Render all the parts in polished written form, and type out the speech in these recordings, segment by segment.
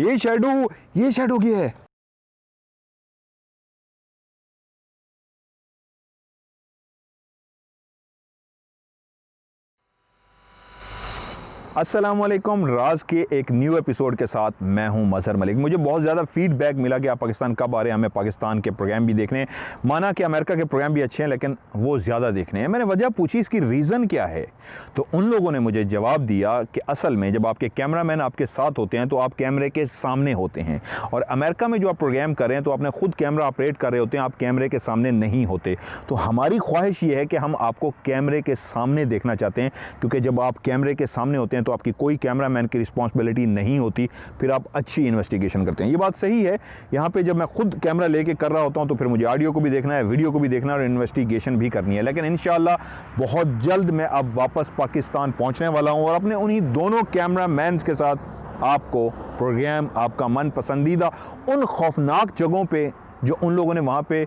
ये शेडो क्या है? अस्सलामुअलैकुम। राज के एक न्यू एपिसोड के साथ मैं हूं मजहर मलिक। मुझे बहुत ज़्यादा फीडबैक मिला कि आप पाकिस्तान कब आ रहे हैं, हमें पाकिस्तान के प्रोग्राम भी देखने हैं। माना कि अमेरिका के प्रोग्राम भी अच्छे हैं लेकिन वो ज़्यादा देखने हैं। मैंने वजह पूछी इसकी रीज़न क्या है, तो उन लोगों ने मुझे जवाब दिया कि असल में जब आपके कैमरामैन आपके साथ होते हैं तो आप कैमरे के सामने होते हैं, और अमेरिका में जो आप प्रोग्राम कर रहे हैं तो आपने खुद कैमरा ऑपरेट कर रहे होते हैं, आप कैमरे के सामने नहीं होते। तो हमारी ख्वाहिश ये है कि हम आपको कैमरे के सामने देखना चाहते हैं, क्योंकि जब आप कैमरे के सामने होते हैं तो आपकी कोई कैमरामैन की रिस्पांसिबिलिटी नहीं होती, फिर आप अच्छी इन्वेस्टिगेशन करते हैं। ये बात सही है। यहाँ पे जब मैं खुद कैमरा लेके कर रहा होता हूँ तो फिर मुझे ऑडियो को भी देखना है, वीडियो को भी देखना है और इन्वेस्टिगेशन भी करनी है। लेकिन इंशाल्लाह बहुत जल्द मैं अब वापस पाकिस्तान पहुँचने वाला हूँ और अपने उन्हीं दोनों कैमरामैन के साथ आपको प्रोग्राम, आपका मन पसंदीदा उन खौफनाक जगहों पे जो उन लोगों ने वहाँ पे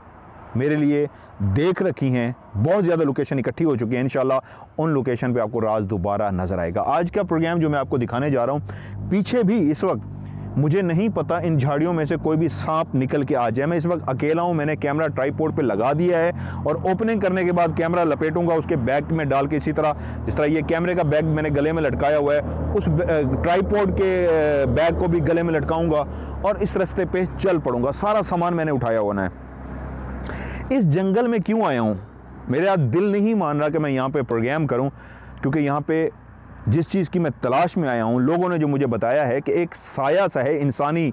मेरे लिए देख रखी हैं, बहुत ज़्यादा लोकेशन इकट्ठी हो चुकी हैं, इंशाल्लाह उन लोकेशन पे आपको राज दोबारा नज़र आएगा। आज का प्रोग्राम जो मैं आपको दिखाने जा रहा हूँ, पीछे भी इस वक्त मुझे नहीं पता इन झाड़ियों में से कोई भी सांप निकल के आ जाए। मैं इस वक्त अकेला हूँ, मैंने कैमरा ट्राइपॉड पे लगा दिया है और ओपनिंग करने के बाद कैमरा लपेटूंगा उसके बैग में डाल के, इसी तरह जिस तरह ये कैमरे का बैग मैंने गले में लटकाया हुआ है, उस ट्राइपॉड के बैग को भी गले में लटकाऊँगा और इस रास्ते पर चल पड़ूँगा। सारा सामान मैंने उठाया हुआ है। इस जंगल में क्यों आया हूँ, मेरा दिल नहीं मान रहा कि मैं यहाँ पे प्रोग्राम करूँ, क्योंकि यहाँ पे जिस चीज़ की मैं तलाश में आया हूँ, लोगों ने जो मुझे बताया है कि एक साया सा है इंसानी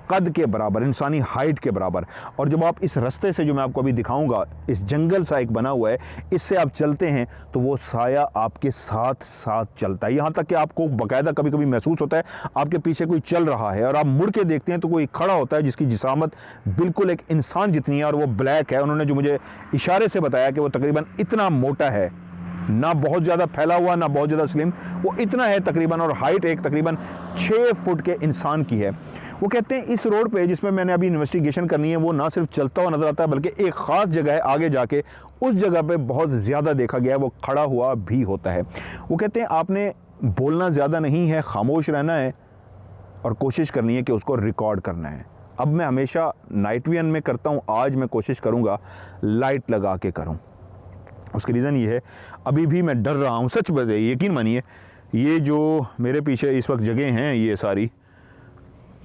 कद के बराबर, इंसानी हाइट के बराबर, और जब आप इस रास्ते से जो मैं आपको अभी दिखाऊंगा, इस जंगल सा एक बना हुआ है, इससे आप चलते हैं तो वो साया आपके साथ साथ चलता है। यहाँ तक कि आपको बाकायदा कभी कभी महसूस होता है आपके पीछे कोई चल रहा है, और आप मुड़ के देखते हैं तो कोई खड़ा होता है जिसकी जिसामत बिल्कुल एक इंसान जितनी है और वो ब्लैक है। उन्होंने जो मुझे इशारे से बताया कि वो तकरीबन इतना मोटा है, ना बहुत ज़्यादा फैला हुआ ना बहुत ज़्यादा स्लिम, वो इतना है तकरीबन, और हाइट एक तकरीबन 6 फुट के इंसान की है। वो कहते हैं इस रोड पे जिसमें मैंने अभी इन्वेस्टिगेशन करनी है, वो ना सिर्फ चलता हुआ नज़र आता है बल्कि एक ख़ास जगह है आगे जाके, उस जगह पे बहुत ज़्यादा देखा गया है वो खड़ा हुआ भी होता है। वो कहते हैं आपने बोलना ज़्यादा नहीं है, खामोश रहना है और कोशिश करनी है कि उसको रिकॉर्ड करना है। अब मैं हमेशा नाइट विजन में करता हूँ, आज मैं कोशिश करूँगा लाइट लगा के करूँ। उसकी रीज़न ये है, अभी भी मैं डर रहा हूँ, सच बता, यकीन मानिए, ये जो मेरे पीछे इस वक्त जगह हैं ये सारी,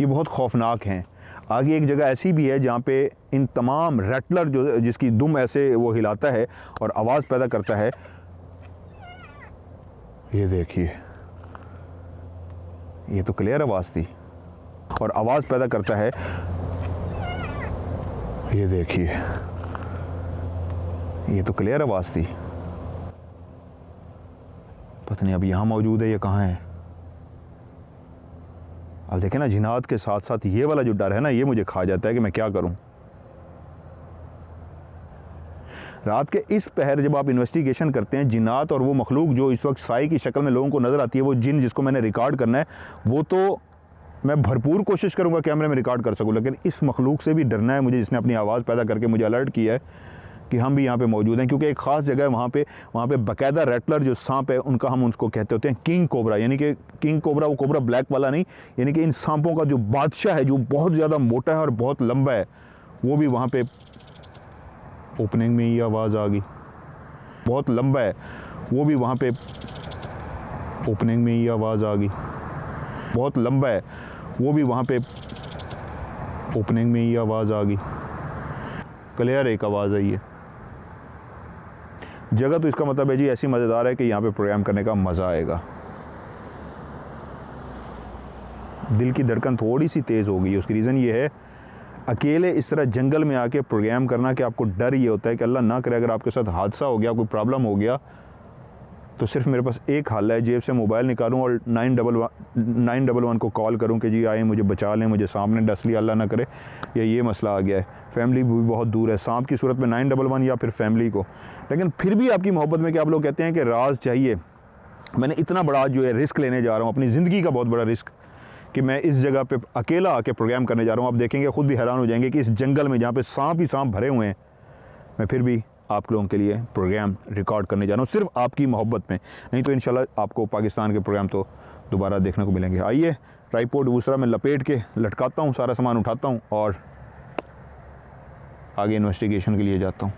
ये बहुत खौफनाक हैं। आगे एक जगह ऐसी भी है जहाँ पे इन तमाम रैटलर जो जिसकी दुम ऐसे वो हिलाता है और आवाज़ पैदा करता है, ये देखिए, ये तो क्लियर आवाज़ थी और आवाज़ पैदा करता है, ये देखिए, ये तो क्लियर आवाज़ थी। पता नहीं अब यहाँ मौजूद है या कहाँ है। अब देखें ना, जिन्नात के साथ साथ ये वाला जो डर है ना, ये मुझे खा जाता है कि मैं क्या करूं। रात के इस पहर जब आप इन्वेस्टिगेशन करते हैं, जिन्नात और वो मखलूक जो इस वक्त साई की शक्ल में लोगों को नज़र आती है, वो जिन जिसको मैंने रिकॉर्ड करना है, वो तो मैं भरपूर कोशिश करूंगा कैमरे में रिकॉर्ड कर सकूं, लेकिन इस मखलूक से भी डरना है मुझे, जिसने अपनी आवाज़ पैदा करके मुझे अलर्ट किया है कि हम भी यहाँ पे मौजूद हैं। क्योंकि एक ख़ास जगह है वहाँ पे बाकायदा रैटलर जो सांप है उनका हम उसको कहते होते हैं किंग कोबरा, यानी कि किंग कोबरा वो कोबरा ब्लैक वाला नहीं, यानी कि इन सांपों का जो बादशाह है, जो बहुत ज़्यादा मोटा है और बहुत लंबा है, वो भी वहाँ पे ओपनिंग में ही आवाज़ आ गई, बहुत लंबा है, वो भी वहाँ पे ओपनिंग में ही आवाज़ आ गई, बहुत लंबा है, वो भी वहाँ पे ओपनिंग में ही आवाज़ आ गई, क्लियर एक आवाज़ आई है। जगह तो इसका मतलब है जी ऐसी मज़ेदार है कि यहाँ पे प्रोग्राम करने का मज़ा आएगा। दिल की धड़कन थोड़ी सी तेज़ हो गई है, उसकी रीज़न ये है, अकेले इस तरह जंगल में आके प्रोग्राम करना कि आपको डर ये होता है कि अल्लाह ना करे अगर आपके साथ हादसा हो गया, कोई प्रॉब्लम हो गया, तो सिर्फ मेरे पास एक हल है, जेब से मोबाइल निकालूं और 911 को कॉल करूं कि जी आए मुझे बचा लें, मुझे सांप ने डस लिया, अल्लाह ना करे, या ये मसला आ गया है, फैमिली भी बहुत दूर है, सांप की सूरत में 911 या फिर फैमिली को। लेकिन फिर भी आपकी मोहब्बत में कि आप लोग कहते हैं कि राज चाहिए, मैंने इतना बड़ा जो है रिस्क लेने जा रहा हूँ, अपनी ज़िंदगी का बहुत बड़ा रिस्क, कि मैं इस जगह पे अकेला आके प्रोग्राम करने जा रहा हूँ। आप देखेंगे खुद भी हैरान हो जाएंगे कि इस जंगल में जहाँ पे सांप ही सांप भरे हुए हैं, मैं फिर भी आप लोगों के लिए प्रोग्राम रिकॉर्ड करने जा रहा हूँ, सिर्फ आपकी मोहब्बत में। नहीं तो इंशाल्लाह आपको पाकिस्तान के प्रोग्राम तो दोबारा देखने को मिलेंगे। आइए ट्राइपॉड दूसरा मैं लपेट के लटकाता हूँ, सारा सामान उठाता हूँ और आगे इन्वेस्टिगेशन के लिए जाता हूँ।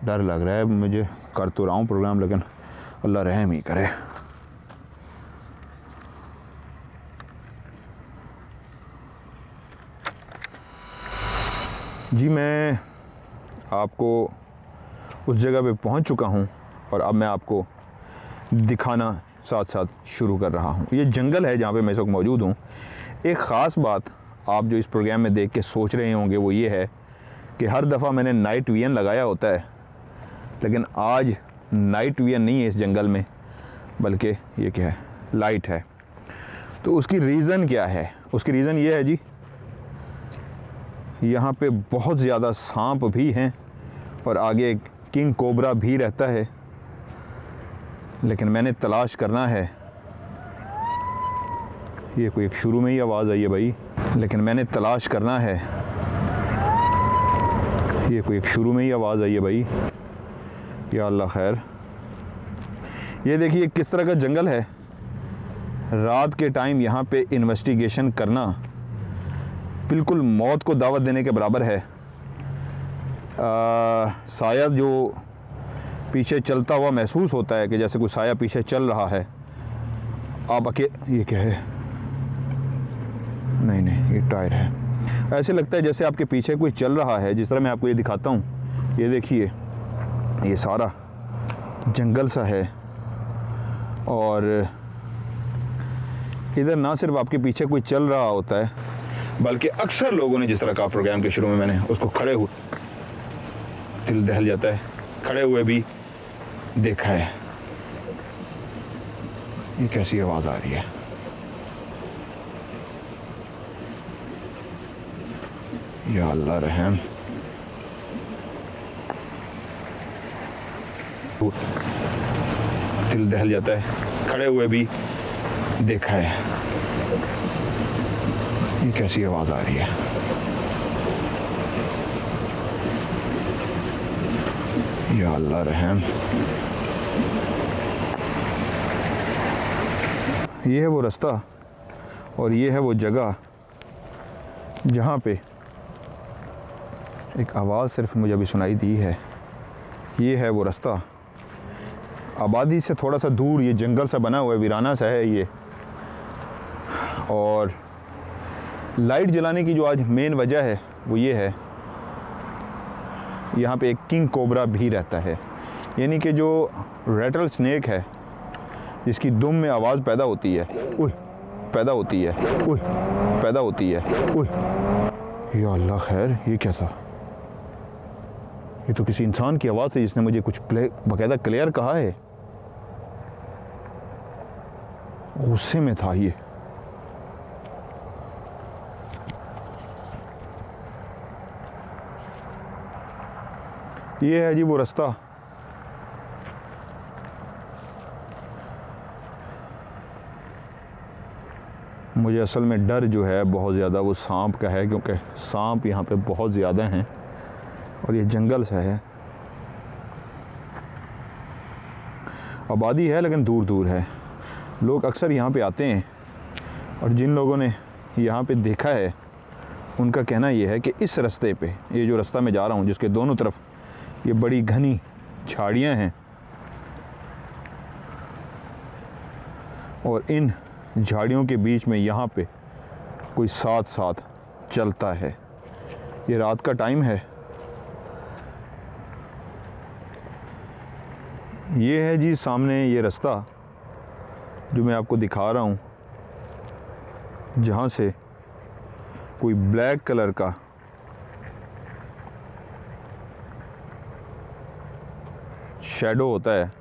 डर लग रहा है मुझे, कर तो रहा हूँ प्रोग्राम, लेकिन अल्लाह रहम ही करे। जी मैं आपको उस जगह पे पहुंच चुका हूं और अब मैं आपको दिखाना साथ साथ शुरू कर रहा हूं। ये जंगल है जहां पे मैं इस वक्त मौजूद हूं। एक ख़ास बात आप जो इस प्रोग्राम में देख के सोच रहे होंगे वो ये है कि हर दफ़ा मैंने नाइट विजन लगाया होता है, लेकिन आज नाइट विजन नहीं है इस जंगल में, बल्कि ये क्या है, लाइट है। तो उसकी रीज़न क्या है? उसकी रीज़न ये है जी, यहाँ पे बहुत ज़्यादा सांप भी हैं और आगे किंग कोबरा भी रहता है, लेकिन मैंने तलाश करना है। ये कोई एक शुरू में ही आवाज़ आई है भाई, लेकिन मैंने तलाश करना है। ये कोई एक शुरू में ही आवाज़ आई है भाई, या अल्लाह खैर। ये देखिए किस तरह का जंगल है। रात के टाइम यहाँ पे इन्वेस्टिगेशन करना बिल्कुल मौत को दावत देने के बराबर है। साया जो पीछे चलता हुआ महसूस होता है कि जैसे कोई साया पीछे चल रहा है। आप ये क्या है? नहीं, ये टायर है। ऐसे लगता है जैसे आपके पीछे कोई चल रहा है। जिस तरह मैं आपको ये दिखाता हूँ, ये देखिए, ये सारा जंगल सा है और इधर ना सिर्फ आपके पीछे कोई चल रहा होता है, बल्कि अक्सर लोगों ने, जिस तरह का प्रोग्राम के शुरू में मैंने उसको खड़े हुए, दिल दहल जाता है, खड़े हुए भी देखा है। ये कैसी आवाज़ आ रही है? या अल्लाह रहम। दिल दहल जाता है, खड़े हुए भी देखा है। ये कैसी आवाज़ आ रही है? या अल्लाह रहम। ये है वो रास्ता और ये है वो जगह जहाँ पे एक आवाज़ सिर्फ मुझे अभी सुनाई दी है। ये है वो रास्ता। आबादी से थोड़ा सा दूर ये जंगल सा बना हुआ है, वीराना सा है ये। और लाइट जलाने की जो आज मेन वजह है वो ये है, यहाँ पे एक किंग कोबरा भी रहता है, यानी कि जो रेटल स्नेक है जिसकी दुम में आवाज़ पैदा होती है, उह पैदा होती है, उह पैदा होती है, उह। या अल्लाह खैर, ये क्या था? ये तो किसी इंसान की आवाज़ थी जिसने मुझे कुछ बाकायदा क्लियर कहा है। गुस्से में था ये। ये है जी वो रास्ता। मुझे असल में डर जो है बहुत ज़्यादा वो सांप का है, क्योंकि सांप यहाँ पे बहुत ज़्यादा हैं और ये जंगल सा है। आबादी है लेकिन दूर दूर है। लोग अक्सर यहाँ पे आते हैं और जिन लोगों ने यहाँ पे देखा है उनका कहना ये है कि इस रास्ते पे, ये जो रास्ता मैं जा रहा हूँ जिसके दोनों तरफ ये बड़ी घनी झाड़ियाँ हैं और इन झाड़ियों के बीच में यहाँ पे कोई साथ साथ चलता है। ये रात का टाइम है। ये है जी सामने ये रास्ता जो मैं आपको दिखा रहा हूँ, जहाँ से कोई ब्लैक कलर का शैडो होता है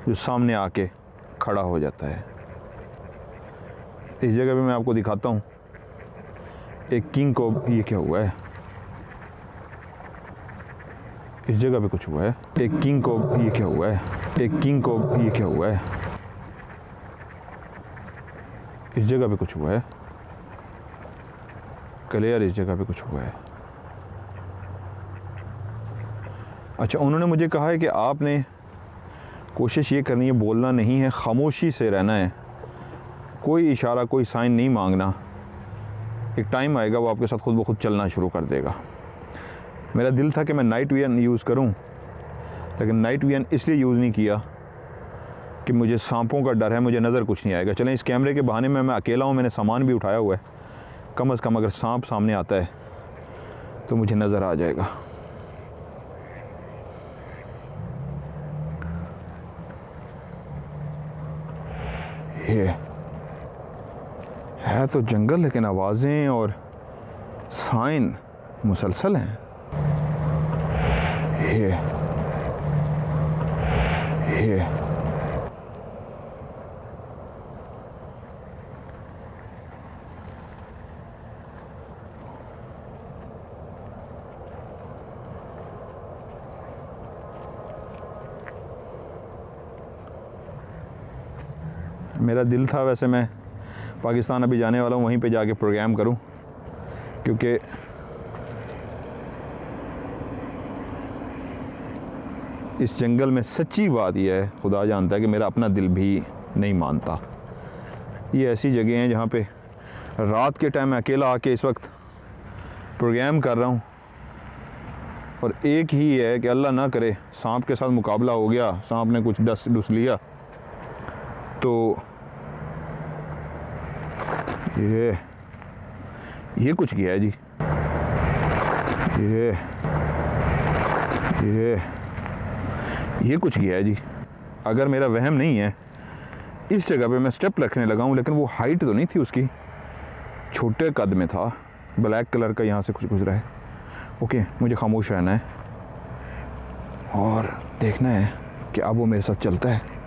जो सामने आके खड़ा हो जाता है। इस जगह पे मैं आपको दिखाता हूँ एक किंग को। ये क्या हुआ है? इस जगह पे कुछ हुआ है। एक किंग को। ये क्या हुआ है? एक किंग को। ये क्या हुआ है? इस जगह पे कुछ हुआ है। क्लियर, इस जगह पे कुछ हुआ है। अच्छा, उन्होंने मुझे कहा है कि आपने कोशिश ये करनी है, बोलना नहीं है, खामोशी से रहना है कोई इशारा, कोई साइन नहीं मांगना। एक टाइम आएगा वो आपके साथ खुद ब खुद चलना शुरू कर देगा। मेरा दिल था कि मैं नाइट विजन यूज़ करूं, लेकिन नाइट विजन इसलिए यूज़ नहीं किया कि मुझे सांपों का डर है, मुझे नज़र कुछ नहीं आएगा। चलें, इस कैमरे के बहाने में मैं अकेला हूं, मैंने सामान भी उठाया हुआ है, कम से कम अगर सांप सामने आता है तो मुझे नज़र आ जाएगा। ये है तो जंगल, लेकिन आवाज़ें और साइन मुसलसल हैं। ये मेरा दिल था, वैसे मैं पाकिस्तान अभी जाने वाला हूँ, वहीं पे जाके प्रोग्राम करूँ, क्योंकि इस जंगल में सच्ची बात यह है, खुदा जानता है कि मेरा अपना दिल भी नहीं मानता। ये ऐसी जगह हैं जहाँ पे रात के टाइम मैं अकेला आके इस वक्त प्रोग्राम कर रहा हूँ, और एक ही है कि अल्लाह ना करे सांप के साथ मुकाबला हो गया, सांप ने कुछ डस लिया तो ये कुछ किया है जी। ये कुछ किया है जी। अगर मेरा वहम नहीं है, इस जगह पे मैं स्टेप रखने लगा हूँ, लेकिन वो हाइट तो नहीं थी उसकी, छोटे कद में था, ब्लैक कलर का यहाँ से कुछ गुजरा है। ओके, मुझे खामोश रहना है और देखना है कि अब वो मेरे साथ चलता है।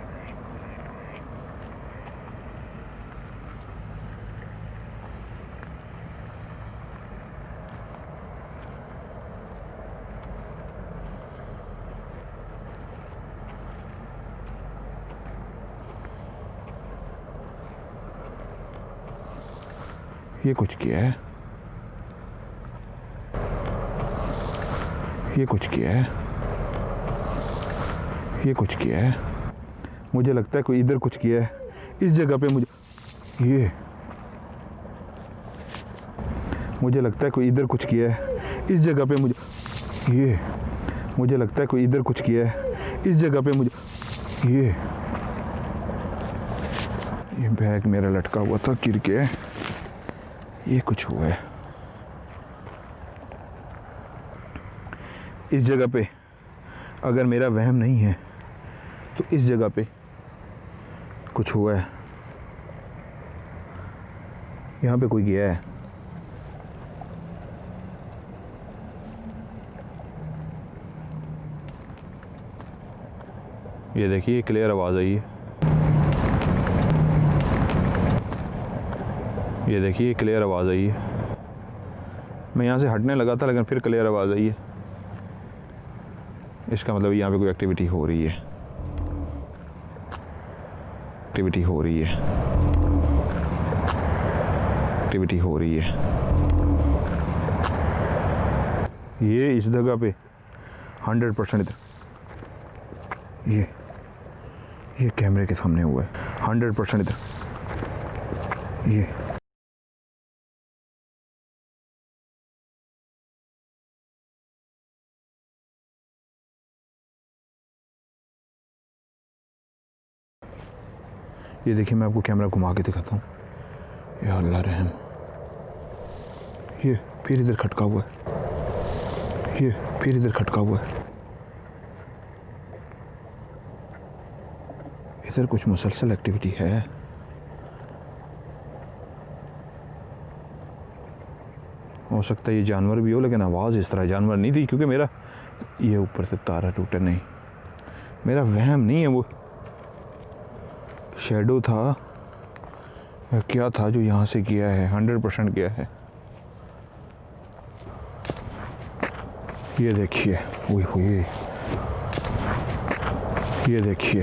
ये कुछ किया है, ये कुछ किया है, ये कुछ किया है। मुझे लगता है कोई इधर कुछ किया है इस जगह पे। मुझे लगता है कोई इधर कुछ किया है इस जगह पे। मुझे लगता है कोई इधर कुछ किया है इस जगह पे। ये बैग मेरा लटका हुआ था, गिर के ये कुछ हुआ है इस जगह पे। अगर मेरा वहम नहीं है तो इस जगह पे कुछ हुआ है, यहाँ पे कोई गया है। ये देखिए, क्लियर आवाज़ आई है। ये देखिए, क्लियर आवाज़ आई है। मैं यहाँ से हटने लगा था, लेकिन फिर क्लियर आवाज़ आई है। इसका मतलब यहाँ पे कोई एक्टिविटी हो रही है, एक्टिविटी हो रही है, एक्टिविटी हो रही है। ये इस जगह पे 100% इधर, ये कैमरे के सामने हुआ है 100% इधर। ये देखिए, मैं आपको कैमरा घुमा के दिखाता हूँ। या अल्लाह रहम, ये फिर इधर खटका हुआ है, ये फिर इधर खटका हुआ है। इधर कुछ मुसलसल एक्टिविटी है। हो सकता है ये जानवर भी हो, लेकिन आवाज़ इस तरह जानवर नहीं थी, क्योंकि मेरा ये ऊपर से तारा टूटा नहीं, मेरा वहम नहीं है, वो शैडो था या क्या था जो यहाँ से किया है। 100% किया है। ये देखिए, ये देखिए,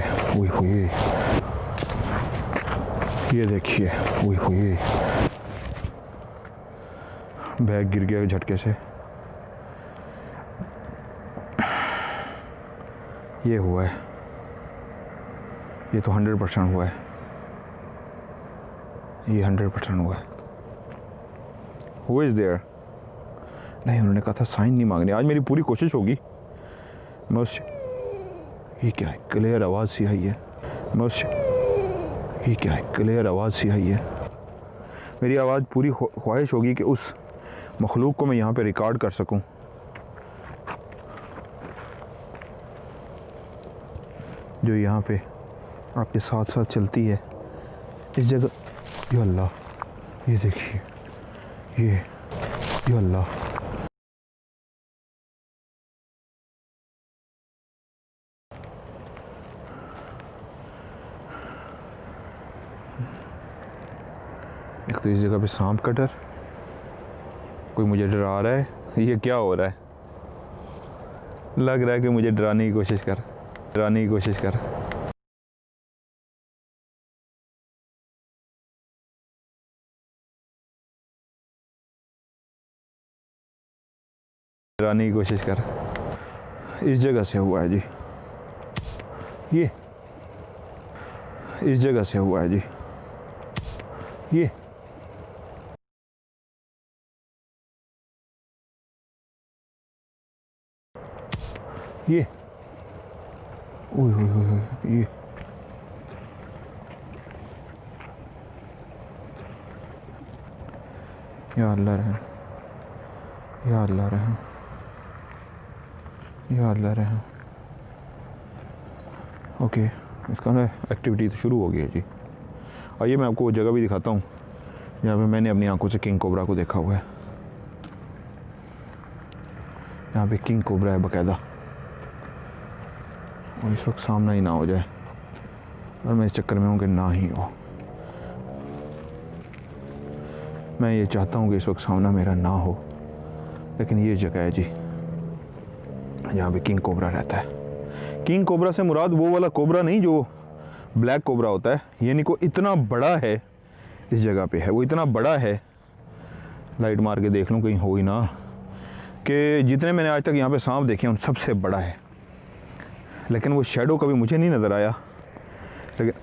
ये देखिए, बैग गिर गया झटके से। ये हुआ है, ये तो 100% हुआ है। ये 100% हुआ है। Who is there? नहीं, उन्होंने कहा था साइन नहीं मांगनी। आज मेरी पूरी कोशिश होगी मैं उससे, ये क्या है, क्लियर आवाज़ सी आई है, मैं उससे, ये क्या है, क्लियर आवाज़ सी आई है। मेरी आवाज़ पूरी ख्वाहिश होगी कि उस मखलूक को मैं यहाँ पे रिकॉर्ड कर सकूँ। जो यहाँ पे आपके साथ साथ चलती है इस जगह। या अल्लाह, ये देखिए, ये अल्लाह, एक तो इस जगह पे सांप का डर, कोई मुझे डरा रहा है। ये क्या हो रहा है? लग रहा है कि मुझे डराने की कोशिश कर। डराने की कोशिश कर इस जगह से हुआ है जी, ये इस जगह से हुआ है जी, ये ओए ओए ओए, ये या अल्लाह रहम, या अल्लाह रहम, या अल्लाह रहम। ओके, इसका ना एक्टिविटी तो शुरू हो गई है जी। आइए मैं आपको वो जगह भी दिखाता हूँ जहाँ पे मैंने अपनी आंखों से किंग कोबरा को देखा हुआ है। यहाँ पे किंग कोबरा है बाकायदा, और इस वक्त सामना ही ना हो जाए, और मैं इस चक्कर में हूँ कि ना ही हो। मैं ये चाहता हूँ कि इस वक्त सामना मेरा ना हो, लेकिन ये जगह है जी जहाँ पे किंग कोबरा रहता है। किंग कोबरा से मुराद वो वाला कोबरा नहीं जो ब्लैक कोबरा होता है, यानी को इतना बड़ा है इस जगह पे है, वो इतना बड़ा है, लाइट मार के देख लूँ कहीं हो ही ना, कि जितने मैंने आज तक यहाँ पे सांप देखे हैं उन सबसे बड़ा है। लेकिन वो शैडो कभी मुझे नहीं नज़र आया। लेकिन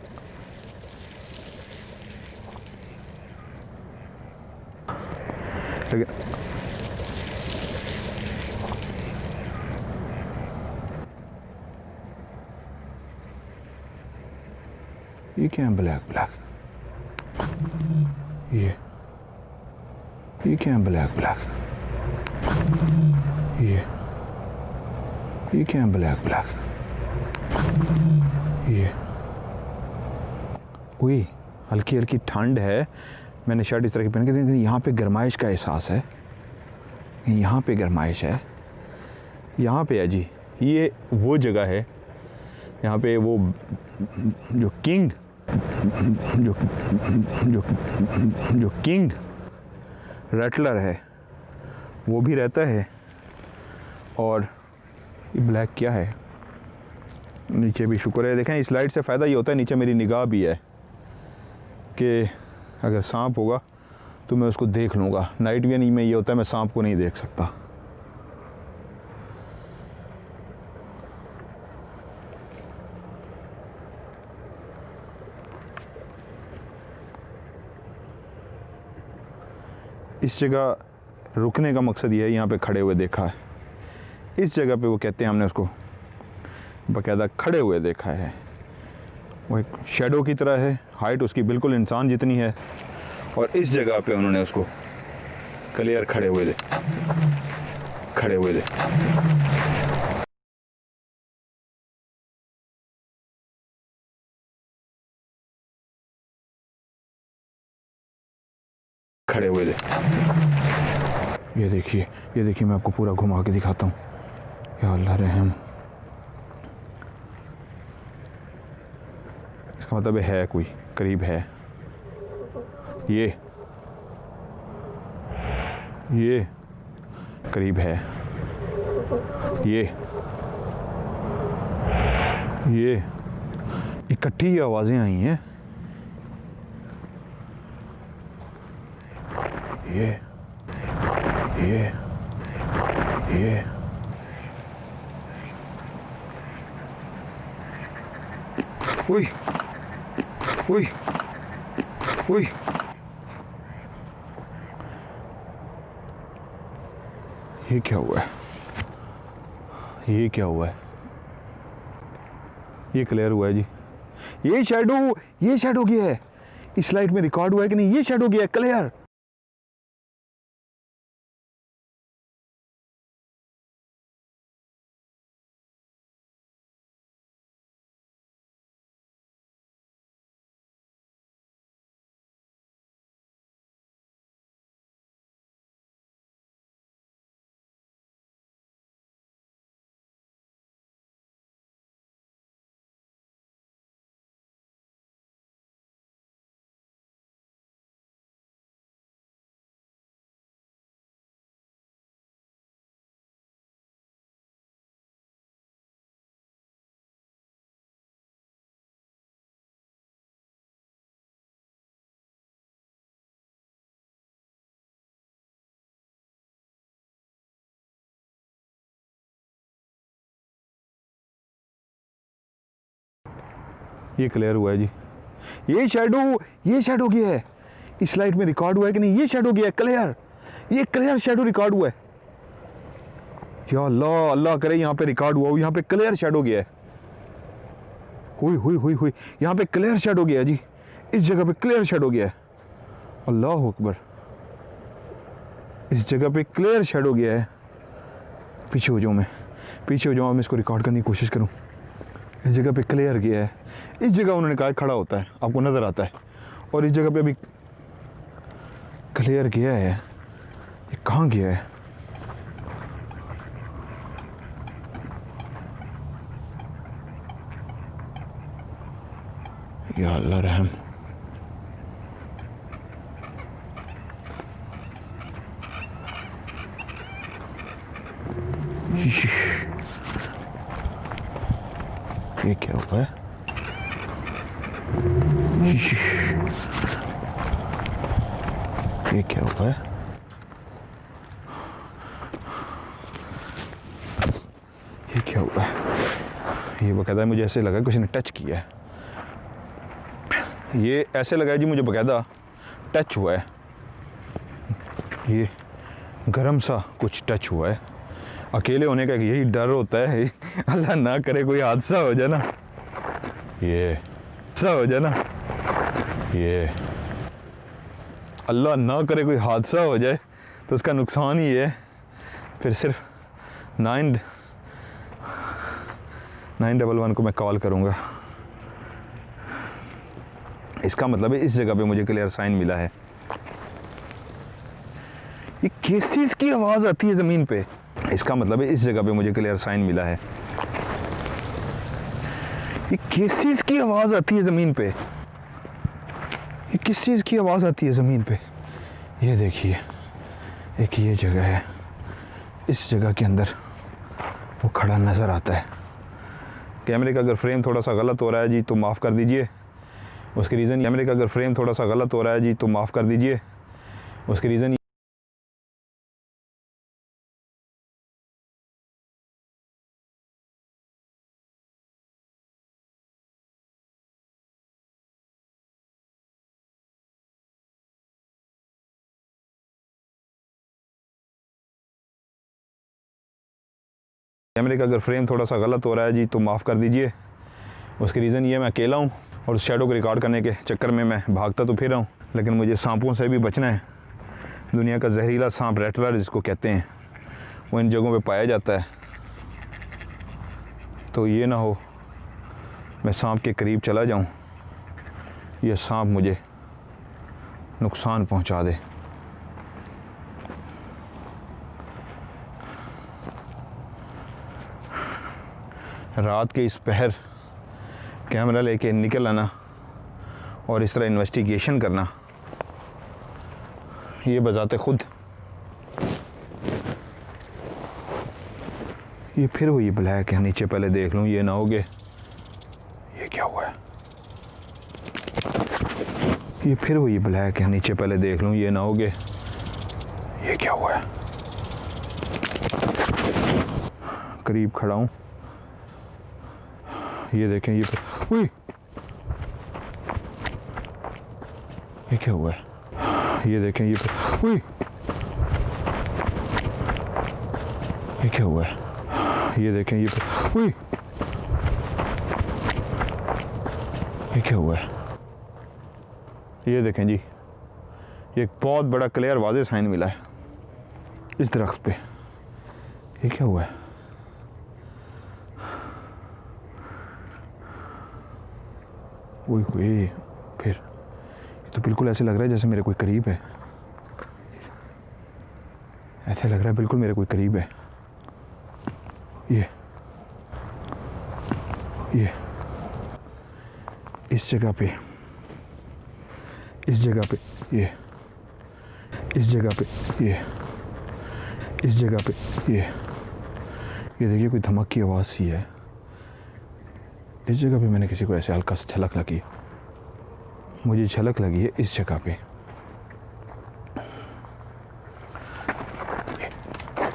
ये क्या है, ब्लैक ब्लैक, ये क्या है, ब्लैक ब्लैक, ये क्या है, ब्लैक ब्लैक, ये हुई हल्की हल्की ठंड है। मैंने शर्ट इस तरह की पहन के, लेकिन यहाँ पे गर्माइश का एहसास है, यहाँ पे गर्माइश है, यहाँ पे है जी। ये वो जगह है यहाँ पे वो जो किंग जो किंग रैटलर है वो भी रहता है। और ये ब्लैक क्या है, नीचे भी शुक्र है, देखें इस लाइट से फ़ायदा ये होता है, नीचे मेरी निगाह भी है कि अगर सांप होगा तो मैं उसको देख लूँगा। नाइट विजन में ये होता है मैं सांप को नहीं देख सकता। इस जगह रुकने का मकसद ये है, यहाँ पे खड़े हुए देखा है। इस जगह पे वो कहते हैं हमने उसको बाकायदा खड़े हुए देखा है। वो एक शैडो की तरह है, हाइट उसकी बिल्कुल इंसान जितनी है, और इस जगह पे उन्होंने उसको क्लियर खड़े हुए देखा खड़े हुए दे। ये देखिए मैं आपको पूरा घुमा के दिखाता हूँ। या अल्लाह रहम, इसका मतलब है कोई करीब है। ये करीब है, ये इकट्ठी आवाज़ें आई हैं। ये ओए ये क्या हुआ है? ये क्या हुआ है? ये क्लियर हुआ है जी। ये शेडो गया है। इस लाइट में रिकॉर्ड हुआ है कि नहीं? ये शेडो गया है क्लियर। ये क्लियर हुआ है जी। ये शेडो गया है। इस लाइट में रिकॉर्ड हुआ है कि नहीं? ये शेडो गया है क्लियर। ये क्लियर शेडो रिकॉर्ड हुआ है। या अल्लाह, अल्लाह करे यहाँ पे रिकॉर्ड हुआ हो। यहाँ पे क्लियर शेडो गया है। हुई यहाँ पे क्लियर शेडो गया है जी। इस जगह पे क्लियर शेडो गया है। अल्लाह अकबर, इस जगह पे क्लियर शेडो गया है। पीछे हो जाऊँ मैं इसको रिकॉर्ड करने की कोशिश करूँ। इस जगह पे क्लियर गया है। इस जगह उन्होंने कहा खड़ा होता है, आपको नज़र आता है, और इस जगह पे अभी क्लियर गया है। ये कहाँ गया है? या अल्लाह रहम। ये क्या हुआ है? ये क्या हुआ है? ये क्या हुआ है? ये बकायदा मुझे ऐसे लगा किसी ने टच किया है। ये ऐसे लगा है जी मुझे बकायदा टच हुआ है। ये गरम सा कुछ टच हुआ है। अकेले होने का यही डर होता है। अल्लाह ना करे कोई हादसा हो जाए ना। ये अल्लाह ना करे कोई हादसा हो जाए तो उसका नुकसान ही है। फिर सिर्फ 911 को मैं कॉल करूँगा। इसका मतलब है इस जगह पे मुझे क्लियर साइन मिला है। ये किस चीज़ की आवाज़ आती है ज़मीन पे? इसका मतलब है इस जगह पे मुझे क्लियर साइन मिला है। ये किस चीज़ की आवाज़ आती है ज़मीन पे? ये किस चीज़ की आवाज़ आती है ज़मीन पे? ये देखिए, एक ये जगह है। इस जगह के अंदर वो खड़ा नज़र आता है। कैमरे का अगर फ्रेम थोड़ा सा गलत हो रहा है जी तो माफ़ कर दीजिए। उसके रीज़न कैमरे का अगर फ्रेम थोड़ा सा गलत हो रहा है जी तो माफ़ कर दीजिए। उसके रीज़न कैमरे का अगर फ्रेम थोड़ा सा गलत हो रहा है जी तो माफ़ कर दीजिए। उसके रीज़न ये मैं अकेला हूँ और उस शैडो को रिकॉर्ड करने के चक्कर में मैं भागता तो फिर रहा हूँ, लेकिन मुझे सांपों से भी बचना है। दुनिया का जहरीला सांप रेटलर जिसको कहते हैं वो इन जगहों पे पाया जाता है। तो ये ना हो मैं सांप के करीब चला जाऊँ, ये सांप मुझे नुकसान पहुँचा दे। रात के इस पहर कैमरा लेके निकल आना और इस तरह इन्वेस्टिगेशन करना, ये बजाते खुद ये फिर वही ब्लैक है। नीचे पहले देख लूँ, ये ना हो गए। ये क्या हुआ है? ये फिर वही ब्लैक है। नीचे पहले देख लूँ, ये ना हो गए। ये क्या हुआ है? करीब खड़ा हूँ, ये देखें। ये क्या हुआ है? ये देखें। ये क्या हुआ है? ये देखें, ये क्या हुआ है? ये देखें जी, ये एक बहुत बड़ा क्लियर वाज़ेह साइन मिला है इस दरख्त पे। ये क्या हुआ है? ओए होए, फिर ये तो बिल्कुल ऐसे लग रहा है जैसे मेरे कोई करीब है। ऐसा लग रहा है बिल्कुल मेरे कोई करीब है। ये इस जगह पे, इस जगह पे, ये इस जगह पे, ये इस जगह पे, ये देखिए कोई धमक की आवाज़ सी है। इस जगह पे मैंने किसी को ऐसे हल्का सा झलक लगी, मुझे झलक लगी है इस जगह पे।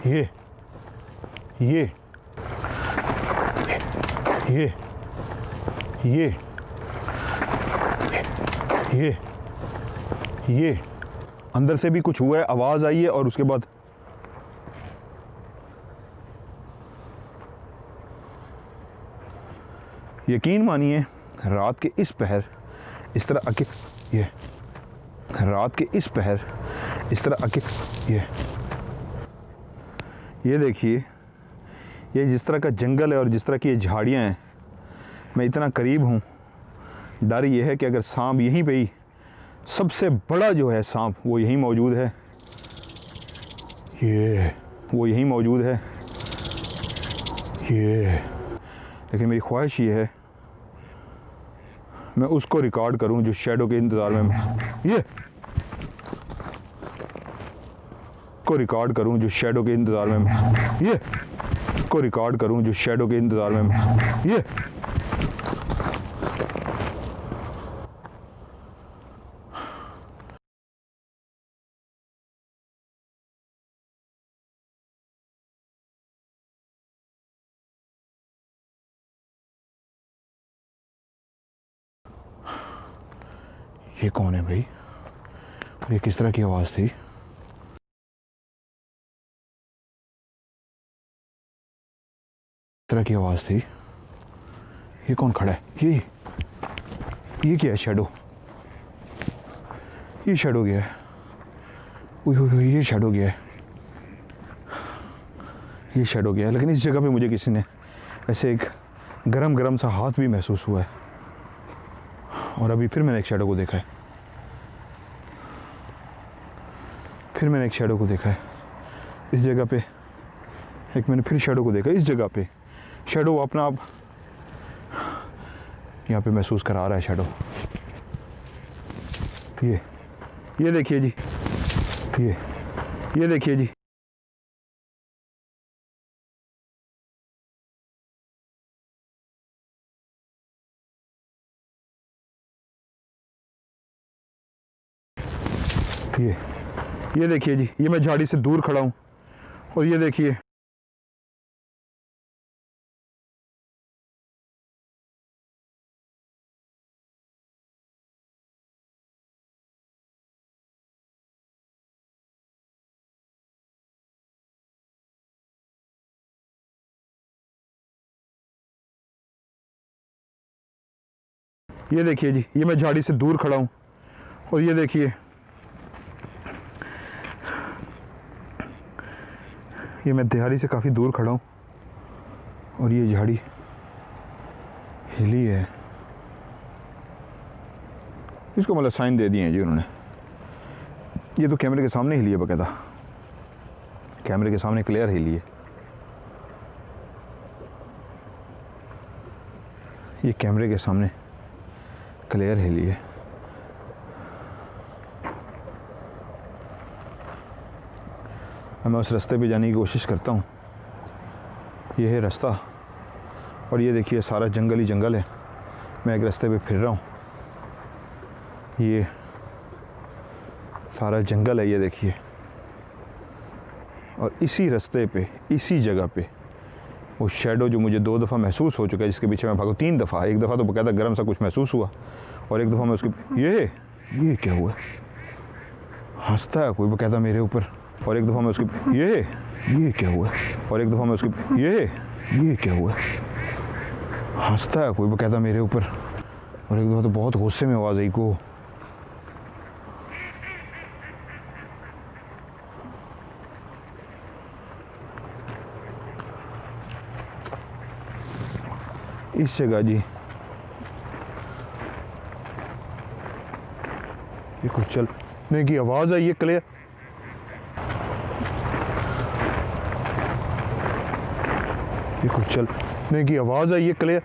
ये ये ये ये ये ये अंदर से भी कुछ हुआ है, आवाज़ आई है और उसके बाद यकीन मानिए रात के इस पहर इस तरह आके, ये रात के इस पहर इस तरह आके, ये देखिए, ये जिस तरह का जंगल है और जिस तरह की ये झाड़ियाँ हैं, मैं इतना करीब हूँ। डर ये है कि अगर सांप यहीं पे ही, सबसे बड़ा जो है सांप वो यहीं मौजूद है, ये वो यहीं मौजूद है, ये। लेकिन मेरी ख्वाहिश ये है मैं उसको रिकॉर्ड करूं जो शैडो के इंतज़ार में, ये को रिकॉर्ड करूं जो शैडो के इंतज़ार में, ये को रिकॉर्ड करूं जो शैडो के इंतज़ार में, ये ये कौन है भाई? और ये किस तरह की आवाज़ थी? तरह की आवाज़ थी। ये कौन खड़ा है? ये क्या है? शैडो, ये शैडो गया है। ये शैडो गया है, ये शैडो गया है। लेकिन इस जगह पे मुझे किसी ने ऐसे एक गरम गरम सा हाथ भी महसूस हुआ है। और अभी फिर मैंने एक शैडो को देखा है, फिर मैंने एक शैडो को देखा है इस जगह पे। एक मैंने फिर शैडो को देखा इस जगह पे। शैडो अपना आप यहाँ पे महसूस करा रहा है शैडो। ये देखिए जी, ये देखिए जी, ये देखिए जी, ये मैं झाड़ी से दूर खड़ा हूँ और ये देखिए ये देखिए जी, ये मैं झाड़ी से दूर खड़ा हूँ और ये देखिए ये मैं दिहाड़ी से काफ़ी दूर खड़ा हूँ और ये झाड़ी हिली है। इसको मतलब साइन दे दिए हैं जी उन्होंने। ये तो कैमरे के सामने हिली है, बकायदा कैमरे के सामने क्लियर हिली है। ये कैमरे के सामने क्लियर हिली है। मैं उस रास्ते पे जाने की कोशिश करता हूँ। ये है रास्ता और ये देखिए सारा जंगल ही जंगल है। मैं एक रास्ते पे फिर रहा हूँ, ये सारा जंगल है, ये देखिए। और इसी रास्ते पे, इसी जगह पे वो शैडो जो मुझे 2 दफ़ा महसूस हो चुका है, जिसके पीछे मैं भागू 3 दफ़ा। एक दफ़ा तो बकायदा गर्म सा कुछ महसूस हुआ और एक दफ़ा मैं उसके, ये क्या हुआ? हंसता है कोई बकायदा मेरे ऊपर। और एक दफ़ा मैं उसकी ये क्या हुआ, और एक दफ़ा मैं उसकी ये क्या हुआ, हंसता है कोई बकायदा मेरे ऊपर। और एक दफ़ा तो बहुत गुस्से में आवाज़ आई को। इस जगह जी ये कुछ चलने की आवाज़ आई है क्लियर। ये कुछ चलने की आवाज़ आई है क्लियर।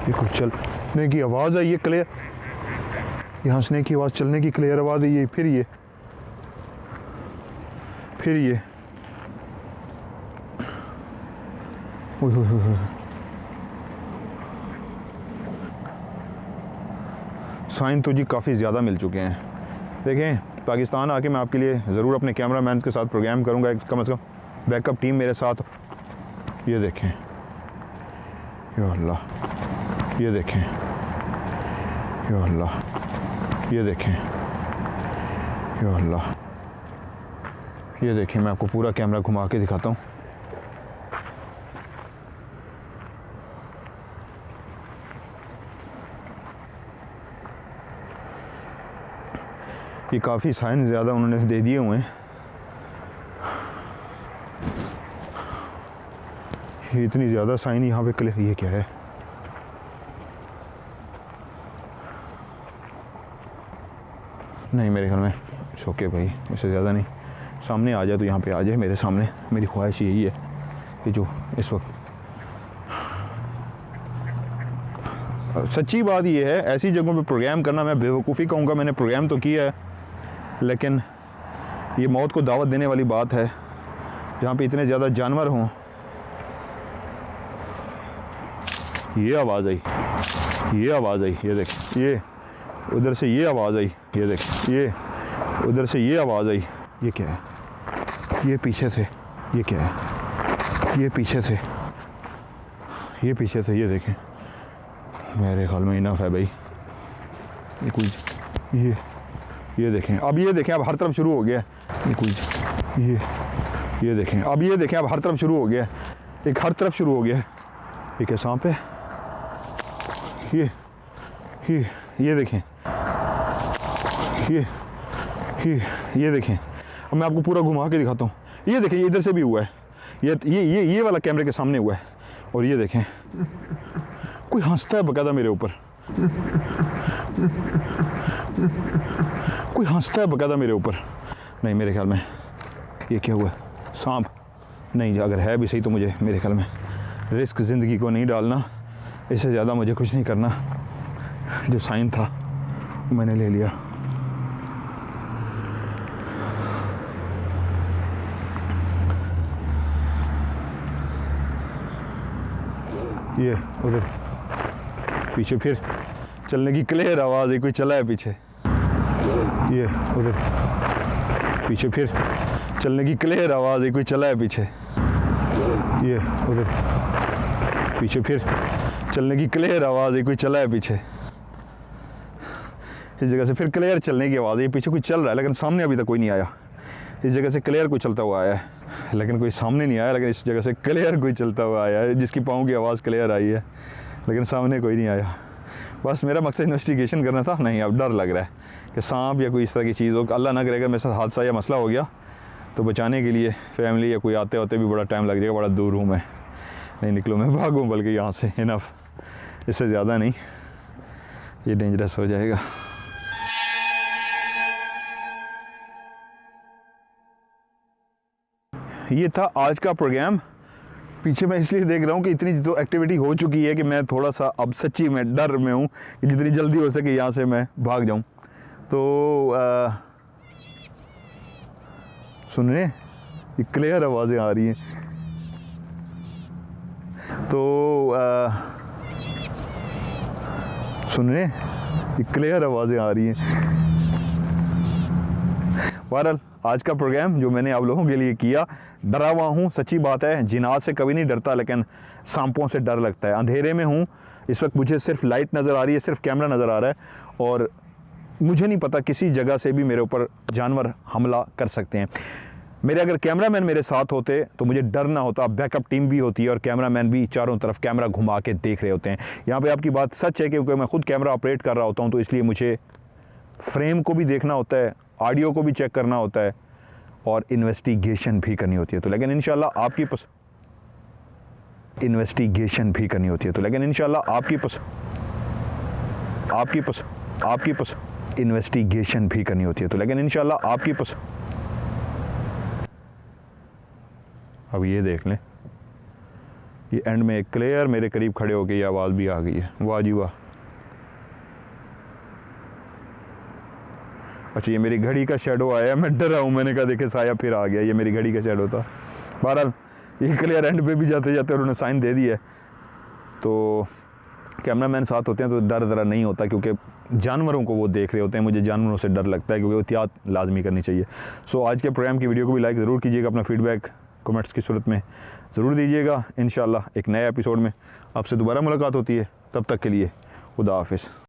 ये कुछ चलने की आवाज़ आई है क्लियर। ये हंसने की आवाज़, चलने की क्लियर आवाज़ आई है। फिर ये साइन तो जी काफ़ी ज़्यादा मिल चुके हैं। देखें, पाकिस्तान आके मैं आपके लिए ज़रूर अपने कैमरा मैन के साथ प्रोग्राम करूँगा, कम से कम बैकअप टीम मेरे साथ। ये देखें, या अल्लाह, ये देखें, या अल्लाह, ये देखें, या अल्लाह, ये देखें। मैं आपको पूरा कैमरा घुमा के दिखाता हूँ। ये काफ़ी साइन ज़्यादा उन्होंने दे दिए हुए हैं। ये इतनी ज़्यादा साइन यहाँ पे क्लियर। ये क्या है? नहीं, मेरे ख्याल में ओके भाई, इससे ज़्यादा नहीं। सामने आ जाए तो यहाँ पे आ जाए मेरे सामने। मेरी ख्वाहिश यही है कि जो इस वक्त सच्ची बात ये है, ऐसी जगहों पे प्रोग्राम करना, मैं बेवकूफ़ी कहूँगा, मैंने प्रोग्राम तो किया है, लेकिन ये मौत को दावत देने वाली बात है जहाँ पे इतने ज़्यादा जानवर हों। ये आवाज़ आई, ये आवाज़ आई, ये देख, ये उधर से ये आवाज़ आई, ये देख, ये उधर से ये आवाज़ आई। ये क्या है? ये पीछे से, ये क्या है? ये पीछे से, ये पीछे से, ये देखें। मेरे ख्याल में इनफ है भाई। ये कुछ ये देखें, अब ये देखें, अब हर तरफ शुरू हो गया। ये कुछ ये देखें, अब ये देखें, अब हर तरफ शुरू हो गया। एक हर तरफ शुरू हो गया। ये क्या सांप है? ये देखें, ये देखें। अब मैं आपको पूरा घुमा के दिखाता हूँ। ये देखें, इधर से भी हुआ है। ये वाला कैमरे के सामने हुआ है। और ये देखें, कोई हंसता है बकायदा मेरे ऊपर। कोई हंसता है बकायदा मेरे ऊपर। नहीं, मेरे ख्याल में ये क्या हुआ? सांप? नहीं, अगर है भी सही तो मुझे, मेरे ख्याल में रिस्क ज़िंदगी को नहीं डालना। इससे ज़्यादा मुझे कुछ नहीं करना। जो साइन था वो मैंने ले लिया। ये उधर पीछे फिर चलने की क्लियर आवाज़ है, कोई चला है पीछे। ये उधर पीछे फिर चलने की क्लियर आवाज़ है, कोई चला है पीछे। ये उधर पीछे फिर चलने की क्लियर आवाज़ है, कोई चला है पीछे। इस जगह से फिर क्लियर चलने की आवाज़ है। पीछे कोई चल रहा है, लेकिन सामने अभी तक कोई नहीं आया। इस जगह से क्लियर कोई चलता हुआ आया है, लेकिन कोई सामने नहीं आया। लेकिन इस जगह से क्लियर कोई चलता हुआ आया है, जिसकी पाँव की आवाज़ क्लियर आई है, लेकिन सामने कोई नहीं आया। बस मेरा मकसद इन्वेस्टिगेशन करना था। नहीं, अब डर लग रहा है कि सांप या कोई इस तरह की चीज़ हो। अल्लाह ना करेगा मेरे साथ हादसा या मसला हो गया तो बचाने के लिए फैमिली या कोई आते होते भी बड़ा टाइम लग जाएगा। बड़ा दूर हूँ मैं, नहीं निकलूँ मैं, भागूँ बल्कि यहाँ से। इनफ, इससे ज़्यादा नहीं, ये डेंजरस हो जाएगा। ये था आज का प्रोग्राम। पीछे मैं इसलिए देख रहा हूँ कि इतनी तो एक्टिविटी हो चुकी है कि मैं थोड़ा सा अब सच्ची में डर में हूँ कि जितनी जल्दी हो सके यहाँ से मैं भाग जाऊँ। तो सुन रहे हैं, ये क्लियर आवाज़ें आ रही हैं। तो सुन रहे हैं, क्लियर आवाज़ें आ रही हैं। बहरहाल आज का प्रोग्राम जो मैंने आप लोगों के लिए किया, डरा हुआ हूँ, सच्ची बात है, जिन्नात से कभी नहीं डरता लेकिन सांपों से डर लगता है। अंधेरे में हूँ इस वक्त, मुझे सिर्फ लाइट नज़र आ रही है, सिर्फ कैमरा नज़र आ रहा है और मुझे नहीं पता किसी जगह से भी मेरे ऊपर जानवर हमला कर सकते हैं। मेरे अगर कैमरामैन मेरे साथ होते तो मुझे डर ना होता, बैकअप टीम भी होती है और कैमरामैन भी चारों तरफ कैमरा घुमा के देख रहे होते हैं। यहाँ पे आपकी बात सच है क्योंकि मैं खुद कैमरा ऑपरेट कर रहा होता हूँ, तो इसलिए मुझे फ्रेम को भी देखना होता है, ऑडियो को भी चेक करना होता है और इन्वेस्टिगेशन भी करनी होती है। तो लेकिन इंशाल्लाह आपकी इन्वेस्टिगेशन भी करनी होती है। तो लेकिन इंशाल्लाह आपकी इन्वेस्टिगेशन भी करनी होती है। तो लेकिन इंशाल्लाह आपकी अब ये देख लें, ये एंड में एक क्लियर मेरे करीब खड़े होकर ये आवाज़ भी आ गई है। वाह जी वाह। अच्छा ये मेरी घड़ी का शेडो आया, मैं डरा हूँ, मैंने कहा देखे साया फिर आ गया, ये मेरी घड़ी का शेडो था। बहरहाल ये क्लियर एंड पे भी जाते जाते उन्होंने साइन दे दिया है। तो कैमरामैन साथ होते हैं तो डर ज़रा नहीं होता क्योंकि जानवरों को वो देख रहे होते हैं। मुझे जानवरों से डर लगता है क्योंकि एहतियात लाजमी करनी चाहिए। सो आज के प्रोग्राम की वीडियो को भी लाइक ज़रूर कीजिएगा, अपना फीडबैक कमेंट्स की सूरत में ज़रूर दीजिएगा। इंशाल्लाह एक नए एपिसोड में आपसे दोबारा मुलाकात होती है, तब तक के लिए खुदा हाफिज़।